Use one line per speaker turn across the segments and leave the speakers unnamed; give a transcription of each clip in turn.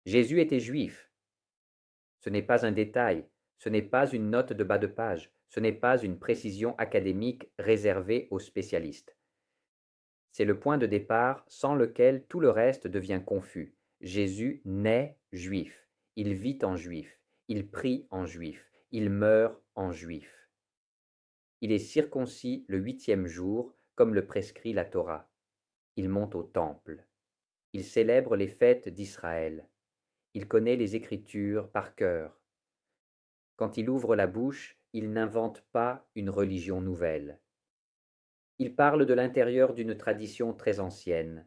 Jésus était juif. Ce n'est pas un détail, ce n'est pas une note de bas de page, ce n'est pas une précision académique réservée aux spécialistes. C'est le point de départ sans lequel tout le reste devient confus. Jésus naît juif, il vit en juif, il prie en juif, il meurt en juif. Il est circoncis le 8e jour, comme le prescrit la Torah. Il monte au temple. Il célèbre les fêtes d'Israël. Il connaît les Écritures par cœur. Quand il ouvre la bouche, il n'invente pas une religion nouvelle. Il parle de l'intérieur d'une tradition très ancienne.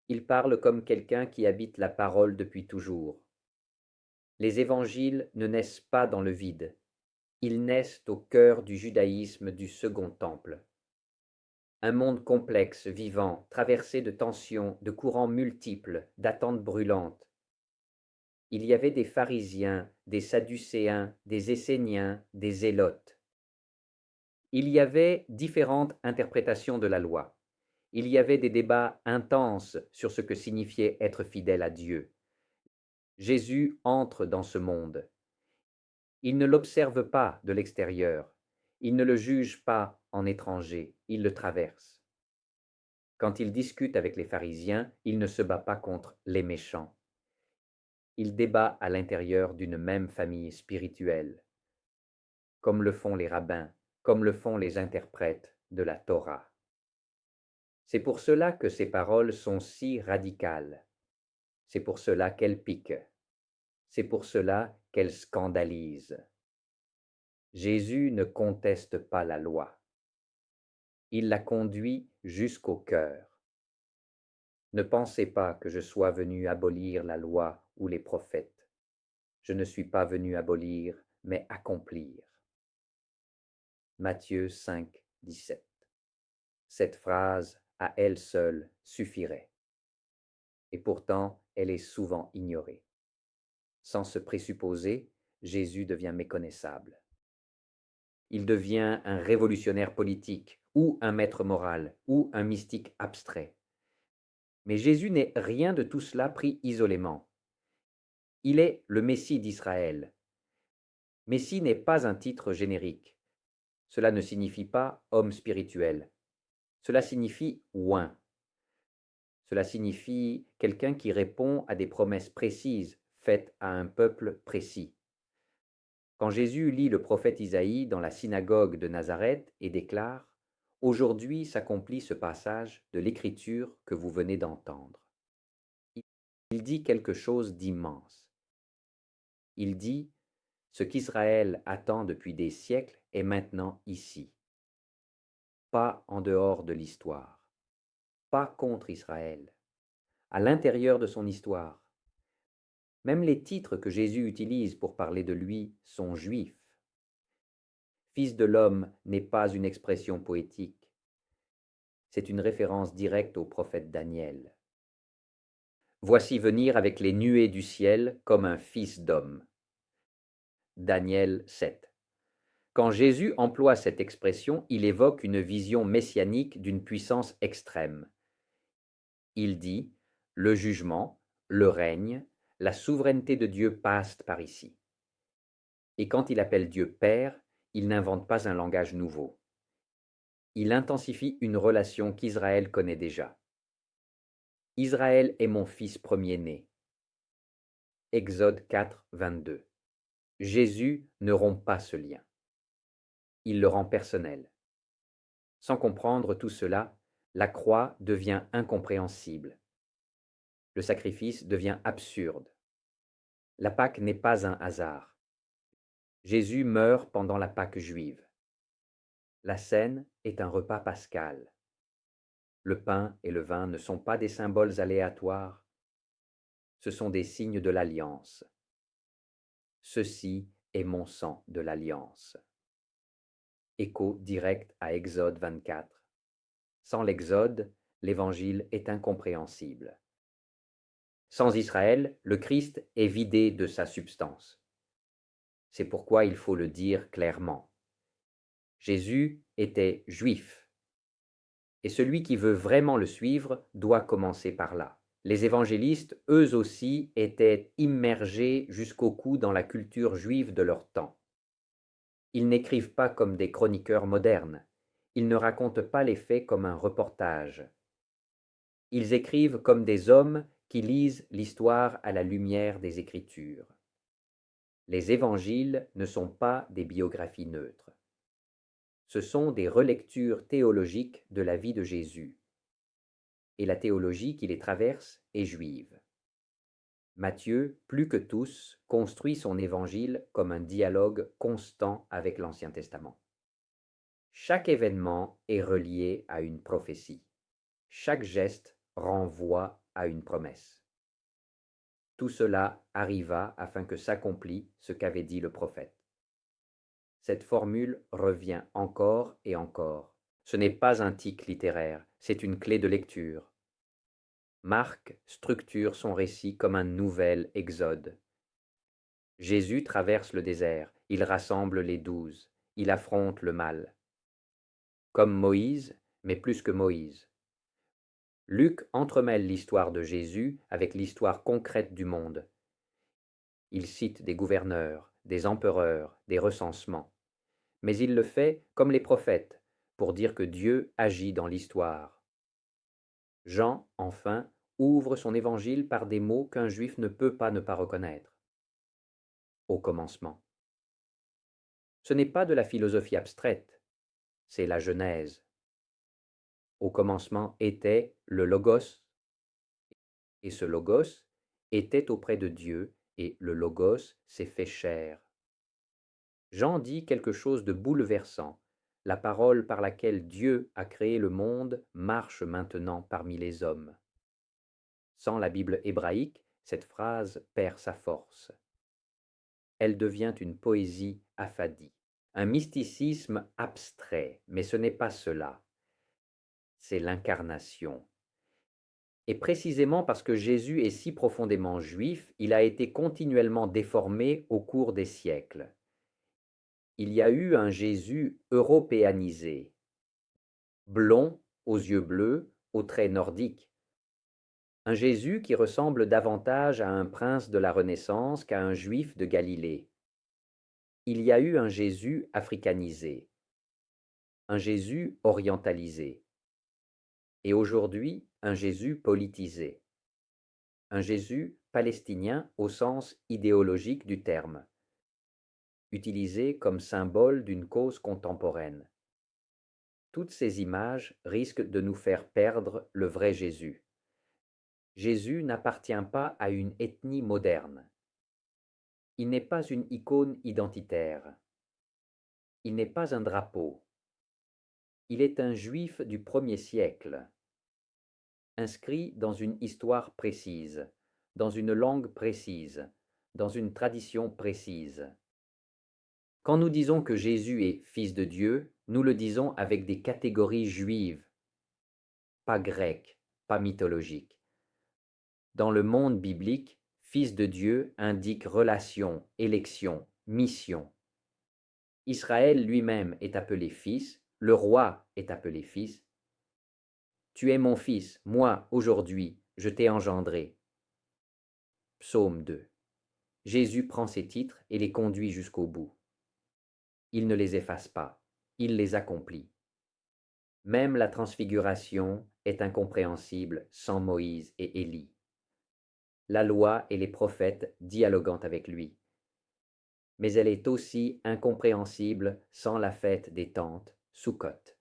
Il parle comme quelqu'un qui habite la parole depuis toujours. Les évangiles ne naissent pas dans le vide. Ils naissent au cœur du judaïsme du Second Temple. Un monde complexe, vivant, traversé de tensions, de courants multiples, d'attentes brûlantes. Il y avait des pharisiens, des sadducéens, des esséniens, des zélotes. Il y avait différentes interprétations de la loi. Il y avait des débats intenses sur ce que signifiait être fidèle à Dieu. Jésus entre dans ce monde. Il ne l'observe pas de l'extérieur. Il ne le juge pas en étranger. Il le traverse. Quand il discute avec les pharisiens, il ne se bat pas contre les méchants. Il débat à l'intérieur d'une même famille spirituelle, comme le font les rabbins, comme le font les interprètes de la Torah. C'est pour cela que ces paroles sont si radicales. C'est pour cela qu'elles piquent. C'est pour cela qu'elles scandalisent. Jésus ne conteste pas la loi. Il la conduit jusqu'au cœur. Ne pensez pas que je sois venu abolir la loi ou les prophètes. Je ne suis pas venu abolir, mais accomplir. Matthieu 5, 17. Cette phrase, à elle seule, suffirait. Et pourtant, elle est souvent ignorée. Sans ce présupposé, Jésus devient méconnaissable. Il devient un révolutionnaire politique, ou un maître moral, ou un mystique abstrait. Mais Jésus n'est rien de tout cela pris isolément. Il est le Messie d'Israël. Messie n'est pas un titre générique. Cela ne signifie pas homme spirituel. Cela signifie oint. Cela signifie quelqu'un qui répond à des promesses précises faites à un peuple précis. Quand Jésus lit le prophète Isaïe dans la synagogue de Nazareth et déclare « Aujourd'hui s'accomplit ce passage de l'Écriture que vous venez d'entendre », il dit quelque chose d'immense. Il dit « Ce qu'Israël attend depuis des siècles est maintenant ici, pas en dehors de l'histoire, pas contre Israël, à l'intérieur de son histoire. » Même les titres que Jésus utilise pour parler de lui sont juifs. Fils de l'homme n'est pas une expression poétique. C'est une référence directe au prophète Daniel. Voici venir avec les nuées du ciel comme un fils d'homme. Daniel 7. Quand Jésus emploie cette expression, il évoque une vision messianique d'une puissance extrême. Il dit « Le jugement, le règne, la souveraineté de Dieu passent par ici. » Et quand il appelle Dieu Père, il n'invente pas un langage nouveau. Il intensifie une relation qu'Israël connaît déjà. Israël est mon fils premier-né. Exode 4, 22. Jésus ne rompt pas ce lien. Il le rend personnel. Sans comprendre tout cela, la croix devient incompréhensible. Le sacrifice devient absurde. La Pâque n'est pas un hasard. Jésus meurt pendant la Pâque juive. La scène est un repas pascal. Le pain et le vin ne sont pas des symboles aléatoires, ce sont des signes de l'alliance. Ceci est mon sang de l'alliance. Écho direct à Exode 24. Sans l'Exode, l'Évangile est incompréhensible. Sans Israël, le Christ est vidé de sa substance. C'est pourquoi il faut le dire clairement. Jésus était juif, et celui qui veut vraiment le suivre doit commencer par là. Les évangélistes, eux aussi, étaient immergés jusqu'au cou dans la culture juive de leur temps. Ils n'écrivent pas comme des chroniqueurs modernes. Ils ne racontent pas les faits comme un reportage. Ils écrivent comme des hommes qui lisent l'histoire à la lumière des Écritures. Les évangiles ne sont pas des biographies neutres. Ce sont des relectures théologiques de la vie de Jésus. Et la théologie qui les traverse est juive. Matthieu, plus que tous, construit son évangile comme un dialogue constant avec l'Ancien Testament. Chaque événement est relié à une prophétie. Chaque geste renvoie à une promesse. Tout cela arriva afin que s'accomplît ce qu'avait dit le prophète. Cette formule revient encore et encore. Ce n'est pas un tic littéraire, c'est une clé de lecture. Marc structure son récit comme un nouvel exode. Jésus traverse le désert, il rassemble les 12, il affronte le mal. Comme Moïse, mais plus que Moïse. Luc entremêle l'histoire de Jésus avec l'histoire concrète du monde. Il cite des gouverneurs, des empereurs, des recensements. Mais il le fait comme les prophètes, pour dire que Dieu agit dans l'histoire. Jean, enfin, ouvre son évangile par des mots qu'un juif ne peut pas ne pas reconnaître. Au commencement. Ce n'est pas de la philosophie abstraite, c'est la Genèse. Au commencement était le Logos, et ce Logos était auprès de Dieu, et le Logos s'est fait chair. Jean dit quelque chose de bouleversant. La parole par laquelle Dieu a créé le monde marche maintenant parmi les hommes. Sans la Bible hébraïque, cette phrase perd sa force. Elle devient une poésie affadie, un mysticisme abstrait, mais ce n'est pas cela. C'est l'incarnation. Et précisément parce que Jésus est si profondément juif, il a été continuellement déformé au cours des siècles. Il y a eu un Jésus européanisé, blond, aux yeux bleus, aux traits nordiques. Un Jésus qui ressemble davantage à un prince de la Renaissance qu'à un juif de Galilée. Il y a eu un Jésus africanisé, un Jésus orientalisé, et aujourd'hui un Jésus politisé, un Jésus palestinien au sens idéologique du terme, utilisé comme symbole d'une cause contemporaine. Toutes ces images risquent de nous faire perdre le vrai Jésus. Jésus n'appartient pas à une ethnie moderne. Il n'est pas une icône identitaire. Il n'est pas un drapeau. Il est un juif du 1er siècle, inscrit dans une histoire précise, dans une langue précise, dans une tradition précise. Quand nous disons que Jésus est fils de Dieu, nous le disons avec des catégories juives, pas grecques, pas mythologiques. Dans le monde biblique, fils de Dieu indique relation, élection, mission. Israël lui-même est appelé fils, le roi est appelé fils. Tu es mon fils, moi, aujourd'hui, je t'ai engendré. Psaume 2. Jésus prend ces titres et les conduit jusqu'au bout. Il ne les efface pas, il les accomplit. Même la transfiguration est incompréhensible sans Moïse et Élie. La loi et les prophètes dialoguant avec lui. Mais elle est aussi incompréhensible sans la fête des tentes, Sukkot.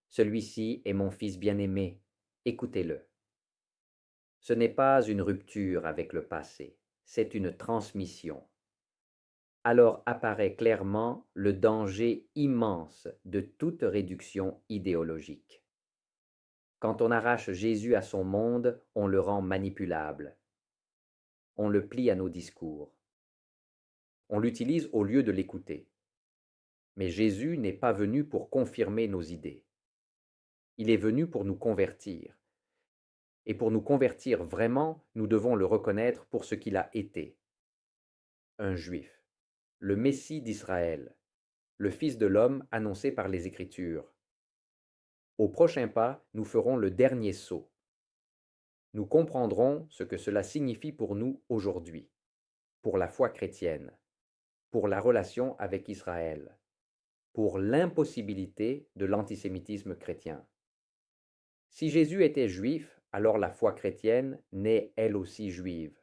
Celui-ci est mon fils bien-aimé, écoutez-le. Ce n'est pas une rupture avec le passé, c'est une transmission. Alors apparaît clairement le danger immense de toute réduction idéologique. Quand on arrache Jésus à son monde, on le rend manipulable. On le plie à nos discours. On l'utilise au lieu de l'écouter. Mais Jésus n'est pas venu pour confirmer nos idées. Il est venu pour nous convertir. Et pour nous convertir vraiment, nous devons le reconnaître pour ce qu'il a été. Un juif, le Messie d'Israël, le Fils de l'homme annoncé par les Écritures. Au prochain pas, nous ferons le dernier saut. nous comprendrons ce que cela signifie pour nous aujourd'hui, pour la foi chrétienne, pour la relation avec Israël, pour l'impossibilité de l'antisémitisme chrétien. Si Jésus était juif, alors la foi chrétienne naît elle aussi juive,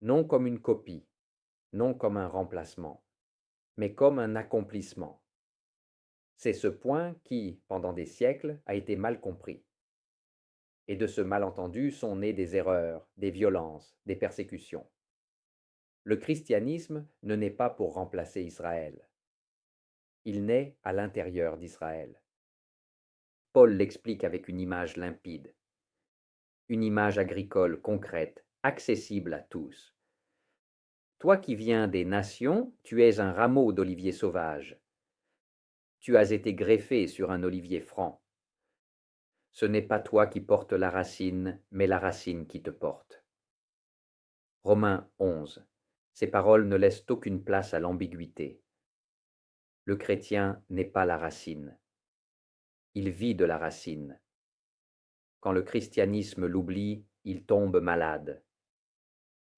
non comme une copie, non comme un remplacement, mais comme un accomplissement. C'est ce point qui, pendant des siècles, a été mal compris. Et de ce malentendu sont nées des erreurs, des violences, des persécutions. Le christianisme ne naît pas pour remplacer Israël. Il naît à l'intérieur d'Israël. Paul l'explique avec une image limpide, une image agricole concrète, accessible à tous. Toi qui viens des nations, tu es un rameau d'olivier sauvage. Tu as été greffé sur un olivier franc. Ce n'est pas toi qui portes la racine, mais la racine qui te porte. Romains 11. Ces paroles ne laissent aucune place à l'ambiguïté. Le chrétien n'est pas la racine. Il vit de la racine. Quand le christianisme l'oublie, il tombe malade.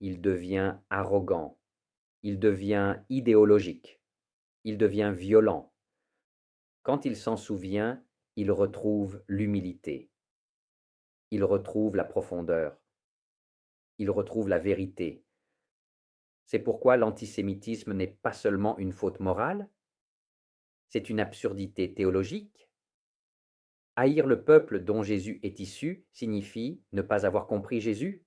Il devient arrogant. Il devient idéologique. Il devient violent. Quand il s'en souvient, il retrouve l'humilité. Il retrouve la profondeur. Il retrouve la vérité. C'est pourquoi l'antisémitisme n'est pas seulement une faute morale, c'est une absurdité théologique. Haïr le peuple dont Jésus est issu signifie ne pas avoir compris Jésus.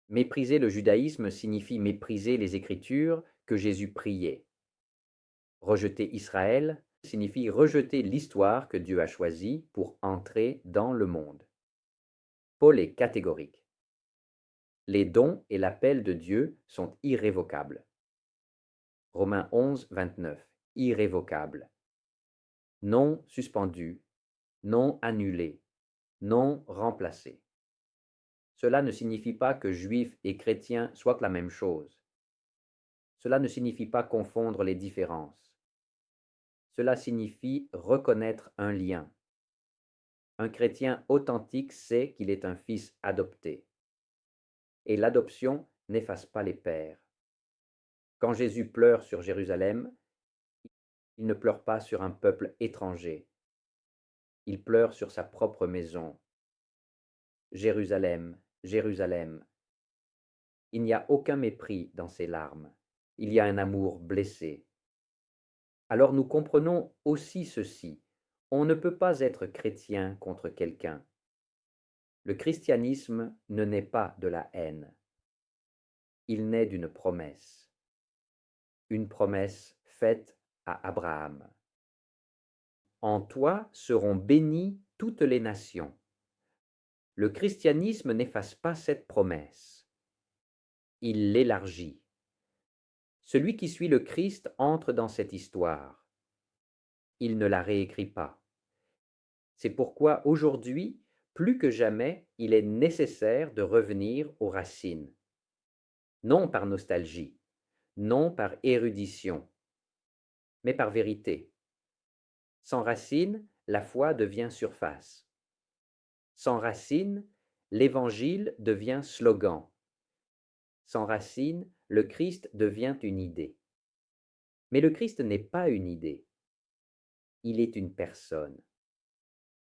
Mépriser le judaïsme signifie mépriser les Écritures que Jésus priait. Rejeter Israël signifie rejeter l'histoire que Dieu a choisie pour entrer dans le monde. Paul est catégorique. Les dons et l'appel de Dieu sont irrévocables. Romains 11, 29. Irrévocable. Non suspendu, non annulé, non remplacé. Cela ne signifie pas que juifs et chrétiens soient la même chose. Cela ne signifie pas confondre les différences. Cela signifie reconnaître un lien. Un chrétien authentique sait qu'il est un fils adopté. Et l'adoption n'efface pas les pères. Quand Jésus pleure sur Jérusalem, il ne pleure pas sur un peuple étranger. Il pleure sur sa propre maison. Jérusalem, Jérusalem. Il n'y a aucun mépris dans ses larmes. Il y a un amour blessé. Alors nous comprenons aussi ceci. On ne peut pas être chrétien contre quelqu'un. Le christianisme ne naît pas de la haine. Il naît d'une promesse. Une promesse faite à Abraham. En toi seront bénies toutes les nations. Le christianisme n'efface pas cette promesse. Il l'élargit. Celui qui suit le Christ entre dans cette histoire. Il ne la réécrit pas. C'est pourquoi aujourd'hui, plus que jamais, il est nécessaire de revenir aux racines. Non par nostalgie, non par érudition, mais par vérité. Sans racines, la foi devient surface. Sans racines, l'évangile devient slogan. Sans racines, le Christ devient une idée. Mais le Christ n'est pas une idée. Il est une personne.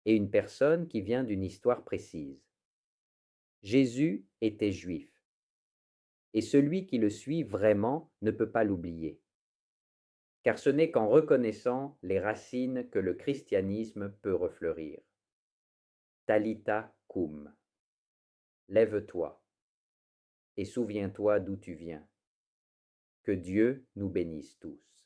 Et une personne qui vient d'une histoire précise. Jésus était juif. Et celui qui le suit vraiment ne peut pas l'oublier. Car ce n'est qu'en reconnaissant les racines que le christianisme peut refleurir. Talita cum. Lève-toi et souviens-toi d'où tu viens. Que Dieu nous bénisse tous.